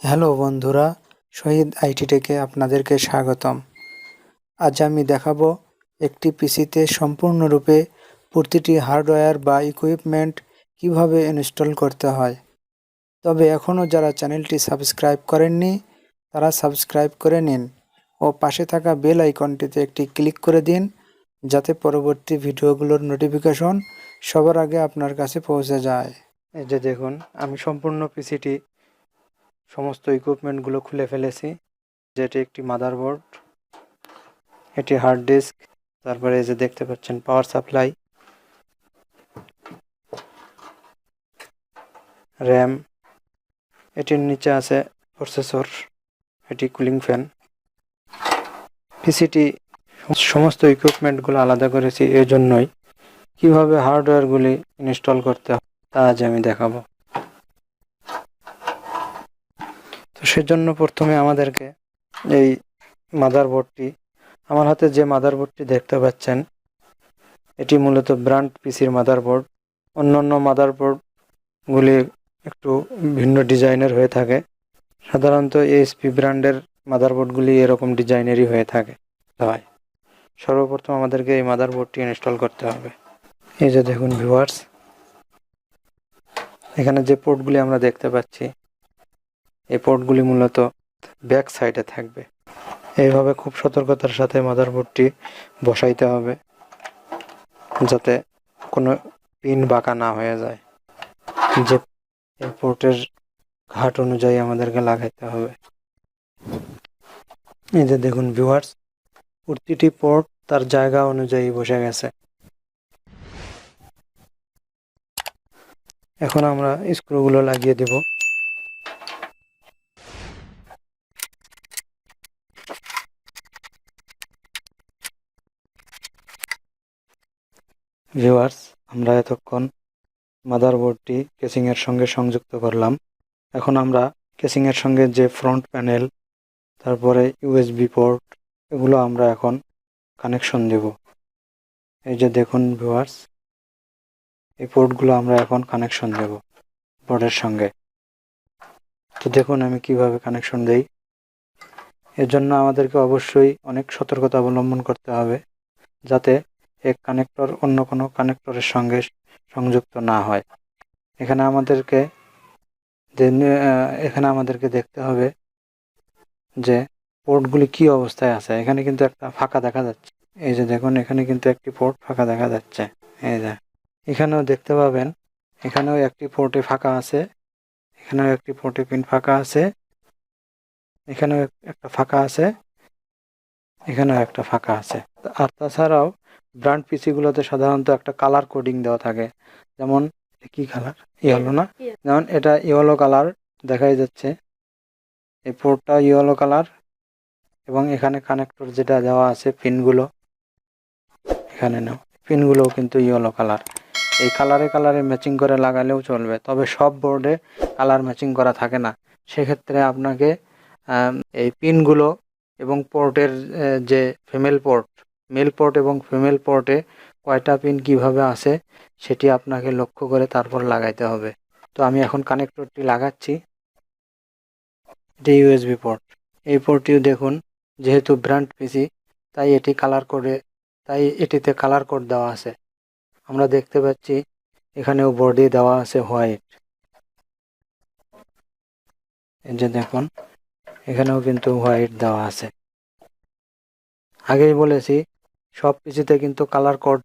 Hello বন্ধুরা, শহীদ IT টেকে আপনাদেরকে স্বাগতম। আজ আমি দেখাবো একটি পিসিতে সম্পূর্ণরূপে প্রতিটি হার্ডওয়্যার বা ইকুইপমেন্ট কিভাবে ইনস্টল করতে হয়। তবে এখনও যারা চ্যানেলটি সাবস্ক্রাইব করেননি তারা সাবস্ক্রাইব করে নিন ও পাশে থাকা বেল আইকনটিতে একটি ক্লিক করে দিন, যাতে পরবর্তী ভিডিওগুলোর নোটিফিকেশন সবার আগে আপনার কাছে পৌঁছে যায়। এই যে দেখুন, আমি সম্পূর্ণ পিসিটি সমস্ত ইকুইপমেন্টগুলো খুলে ফেলেছি। যেটি একটি মাদারবোর্ড, এটি হার্ড ডিস্ক, তারপরে এই যে দেখতে পাচ্ছেন পাওয়ার সাপ্লাই, র্যাম, এটির নিচে আছে প্রসেসর, এটি কুলিং ফ্যান। পিসিটি সমস্ত ইকুইপমেন্টগুলো আলাদা করেছি এজন্যই, কিভাবে হার্ডওয়্যারগুলি ইনস্টল করতে হয় তা আজ আমি দেখাবো। তো সেজন্য প্রথমে আমাদেরকে এই মাদারবোর্ডটি, আমার হাতে যে মাদারবোর্ডটি দেখতে পাচ্ছেন, এটি মূলত ব্র্যান্ড পিসির মাদারবোর্ড। অন্যান্য মাদারবোর্ডগুলি একটু ভিন্ন ডিজাইনের হয়ে থাকে। সাধারণত এইচপি ব্র্যান্ডের মাদারবোর্ডগুলি এরকম ডিজাইনেরই হয়ে থাকে। সর্বপ্রথম আমাদেরকে এই মাদারবোর্ডটি ইনস্টল করতে হবে। এই যে দেখুন ভিউয়ার্স, এখানে যে পোর্টগুলি আমরা দেখতে পাচ্ছি, এই পোর্টগুলি মূলত ব্যাক সাইডে থাকবে। এইভাবে খুব সতর্কতার সাথে মাদারবোর্ডটি বসাইতে হবে, যাতে কোনো পিন বাঁকা না হয়ে যায়। যে এই পোর্টের ঘাট অনুযায়ী আমাদেরকে লাগাইতে হবে। এই যে দেখুন ভিউয়ার্স, প্রতিটি পোর্ট তার জায়গা অনুযায়ী বসে গেছে। এখন আমরা স্ক্রুগুলো লাগিয়ে দেব। ভিউয়ার্স, আমরা এতক্ষণ মাদারবোর্ডটি কেসিংয়ের সঙ্গে সংযুক্ত করলাম। এখন আমরা কেসিংয়ের সঙ্গে যে ফ্রন্ট প্যানেল, তারপরে ইউএসবি পোর্ট, এগুলো আমরা এখন কানেকশন দেব। এই যে দেখুন ভিউয়ার্স, এই পোর্টগুলো আমরা এখন কানেকশন দেব বোর্ডের সঙ্গে। তো দেখুন আমি কিভাবে কানেকশন দেই। এর জন্য আমাদেরকে অবশ্যই অনেক সতর্কতা অবলম্বন করতে হবে, যাতে এক কানেক্টর অন্য কোনো কানেক্টরের সঙ্গে সংযুক্ত না হয়। এখানে আমাদেরকে দেখতে হবে যে পোর্টগুলি কি অবস্থায় আছে। এখানে কিন্তু একটা ফাঁকা দেখা যাচ্ছে। এই যে দেখুন, এখানে কিন্তু একটি পোর্ট ফাঁকা দেখা যাচ্ছে। এই যে এখানেও দেখতে পাবেন, এখানেও একটি পোর্টে ফাঁকা আছে, এখানেও একটি পোর্টে পিন ফাঁকা আছে, এখানেও একটা ফাঁকা আছে, এখানেও একটা ফাঁকা আছে। আর তাছাড়াও ব্র্যান্ড পিসিগুলোতে সাধারণত একটা কালার কোডিং দেওয়া থাকে। যেমন কি কালার, ইয়েলো না? যেমন এটা ইয়েলো কালার দেখাই যাচ্ছে, এই পোর্টটা ইয়েলো কালার, এবং এখানে কানেক্টর যেটা দেওয়া আছে পিনগুলো, এখানে নাও, পিনগুলোও কিন্তু ইয়েলো কালার। এই কালারে ম্যাচিং করে লাগালেও চলবে, তবে সব বোর্ডে কালার ম্যাচিং করা থাকে না। সেক্ষেত্রে আপনাকে এই পিনগুলো এবং পোর্টের যে মেল পোর্ট এবং ফিমেল পোর্টে কয়টা পিন কিভাবে আছে সেটি আপনাকে লক্ষ্য করে তারপর লাগাইতে হবে। তো আমি এখন কানেক্টরটি লাগাচ্ছি। এটি ইউএসবি পোর্ট। এই পোর্টটিও দেখুন, যেহেতু ব্র্যান্ড পিসি তাই এটিতে কালার কোড দেওয়া আছে। আমরা দেখতে পাচ্ছি এখানেও বডি দেওয়া আছে হোয়াইট। এই যে দেখুন, এখানেও কিন্তু হোয়াইট দেওয়া আছে। আগেই বলেছি, সব পিসিতে কিন্তু কালার কোড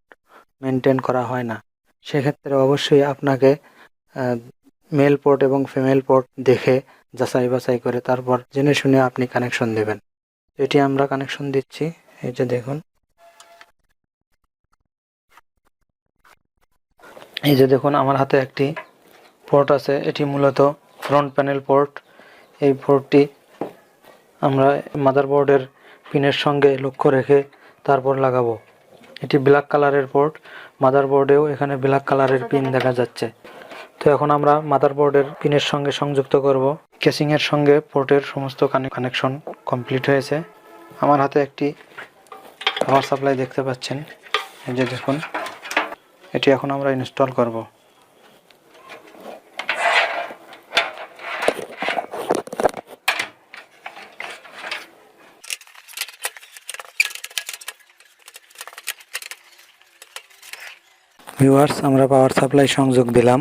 মেনটেন করা হয় না। সেক্ষেত্রে অবশ্যই আপনাকে মেল পোর্ট এবং ফিমেল পোর্ট দেখে যাচাই বাছাই করে তারপর জেনে শুনে আপনি কানেকশন দেবেন। এটি আমরা কানেকশন দিচ্ছি। এই যে দেখুন, আমার হাতে একটি পোর্ট আছে, এটি মূলত ফ্রন্ট প্যানেল পোর্ট। এই পোর্টটি আমরা মাদারবোর্ডের পিনের সঙ্গে লক্ষ্য রেখে তারপর লাগাবো। এটি ব্ল্যাক কালারের পোর্ট, মাদারবোর্ডেও এখানে ব্ল্যাক কালারের পিন দেখা যাচ্ছে। তো এখন আমরা মাদারবোর্ডের পিনের সঙ্গে সংযুক্ত করব। কেসিংয়ের সঙ্গে পোর্টের সমস্ত কানেকশন কমপ্লিট হয়েছে। আমার হাতে একটি পাওয়ার সাপ্লাই দেখতে পাচ্ছেন। এই যে দেখুন, এটি এখন আমরা ইনস্টল করব। ভিউয়ার্স, আমরা পাওয়ার সাপ্লাই সংযোগ দিলাম।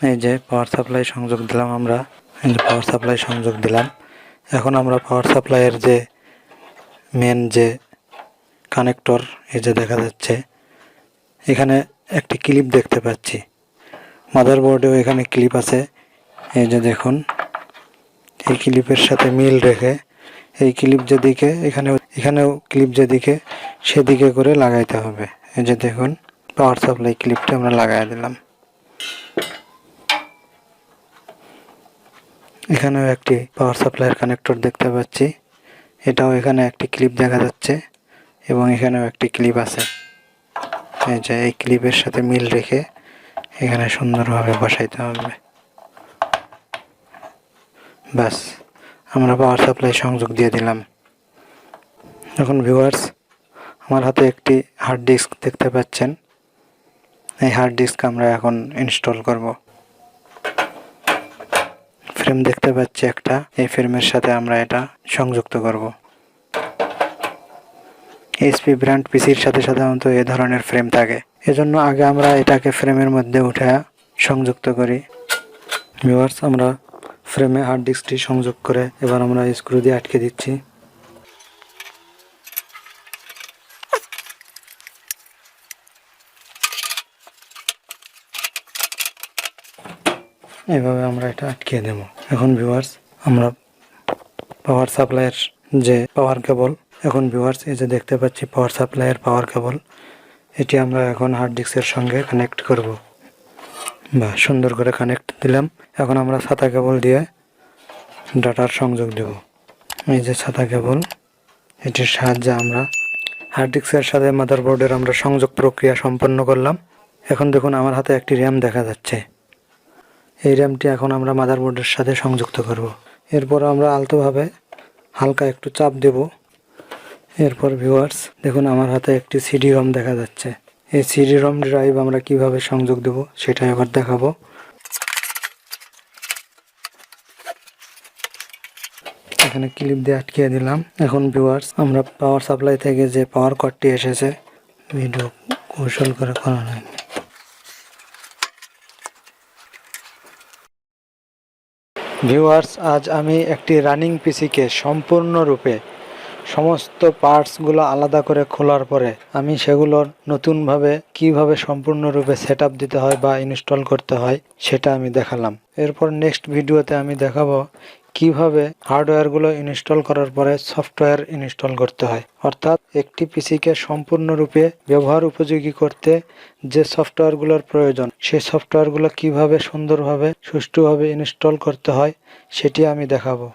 এই যে পাওয়ার সাপ্লাই সংযোগ দিলাম আমরা, এই যে পাওয়ার সাপ্লাই সংযোগ দিলাম। এখন আমরা পাওয়ার সাপ্লাইয়ের যে মেন যে কানেক্টর, এই যে দেখা যাচ্ছে এখানে একটি ক্লিপ দেখতে পাচ্ছি। মাদারবোর্ডেও এখানে ক্লিপ আছে, এই যে দেখুন। এই ক্লিপের সাথে মিল রেখে এই ক্লিপ যেদিকে, এখানেও ক্লিপ যেদিকে সেদিকে করে লাগাইতে হবে। এই যে দেখুন, পাওয়ার সাপ্লাই ক্লিপটা আমরা লাগাই দিলাম। এখানেও একটি পাওয়ার সাপ্লাইয়ের কানেক্টর দেখতে পাচ্ছি, এটাও এখানে একটি ক্লিপ দেখা যাচ্ছে এবং এখানেও একটি ক্লিপ আছে। এই যে এই ক্লিপের সাথে মিল রেখে এখানে সুন্দরভাবে বসাইতে হবে। বাস, আমরা পাওয়ার সাপ্লাই সংযোগ দিয়ে দিলাম। এখন ভিউয়ার্স, আমার হাতে একটি হার্ড ডিস্ক দেখতে পাচ্ছেন। এই হার্ড ডিস্ক আমরা এখন ইনস্টল করব। ফ্রেম দেখতে পাচ্ছি একটা, এই ফ্রেমের সাথে আমরা এটা সংযুক্ত করব। এইচপি ব্র্যান্ড পিসির সাথে সাধারণত এ ধরনের ফ্রেম থাকে, এজন্য আগে আমরা এটাকে ফ্রেমের মধ্যে উঠে সংযুক্ত করি। ভিউয়ার্স, আমরা ফ্রেমে হার্ড ডিস্কটি সংযোগ করে এবার আমরা স্ক্রু দিয়ে আটকে দিচ্ছি। এইভাবে আমরা এটা আটকে দেব। এখন ভিউয়ার্স, আমরা পাওয়ার সাপ্লাইয়ের যে পাওয়ার কেবল, এখন ভিউয়ার্স এই যে দেখতে পাচ্ছি পাওয়ার সাপ্লাইয়ের পাওয়ার কেবল, এটি আমরা এখন হার্ড ডিস্কের সঙ্গে কানেক্ট করব। বা সুন্দর করে কানেক্ট দিলাম। এখন আমরা ছাতা কেবল দিয়ে ডাটার সংযোগ দেব। এই যে ছাতা কেবল, এটির সাহায্যে আমরা হার্ড ডিস্কের সাথে মাদারবোর্ডের আমরা সংযোগ প্রক্রিয়া সম্পন্ন করলাম। এখন দেখুন আমার হাতে একটি র্যাম দেখা যাচ্ছে। এই র্যামটি এখন আমরা মাদারবোর্ডের সাথে সংযুক্ত করব। এরপর আমরা আলতোভাবে হালকা একটু চাপ দেব। এরপর ভিউয়ার্স দেখুন আমার হাতে একটি সিডি রম দেখা যাচ্ছে। এই সিডি রম ড্রাইভ আমরা কিভাবে সংযোগ দেব সেটা এবার দেখাবো। এখানে ক্লিপ দিয়ে আটকিয়ে দিলাম। এখন ভিউয়ার্স, আমরা পাওয়ার সাপ্লাই থেকে যে পাওয়ার কর্ডটি এসেছে, ভিডিও কৌশল করে করা হয়নি। ভিউয়ার্স, আজ আমি একটি রানিং পিসিকে সম্পূর্ণরূপে সমস্ত পার্টসগুলো আলাদা করে খোলার পরে আমি সেগুলোর নতুনভাবে কিভাবে সম্পূর্ণরূপে সেটআপ দিতে হয় বা ইনস্টল করতে হয় সেটা আমি দেখালাম। এরপর নেক্সট ভিডিওতে আমি দেখাবো কিভাবে হার্ডওয়্যারগুলো ইনস্টল করার পরে সফটওয়্যার ইনস্টল করতে হয়, অর্থাৎ একটি পিসিকে সম্পূর্ণরূপে ব্যবহার উপযোগী করতে যে সফটওয়্যারগুলোর প্রয়োজন সেই সফটওয়্যারগুলো কিভাবে সুন্দরভাবে সুষ্ঠুভাবে ইনস্টল করতে হয় সেটি আমি দেখাবো।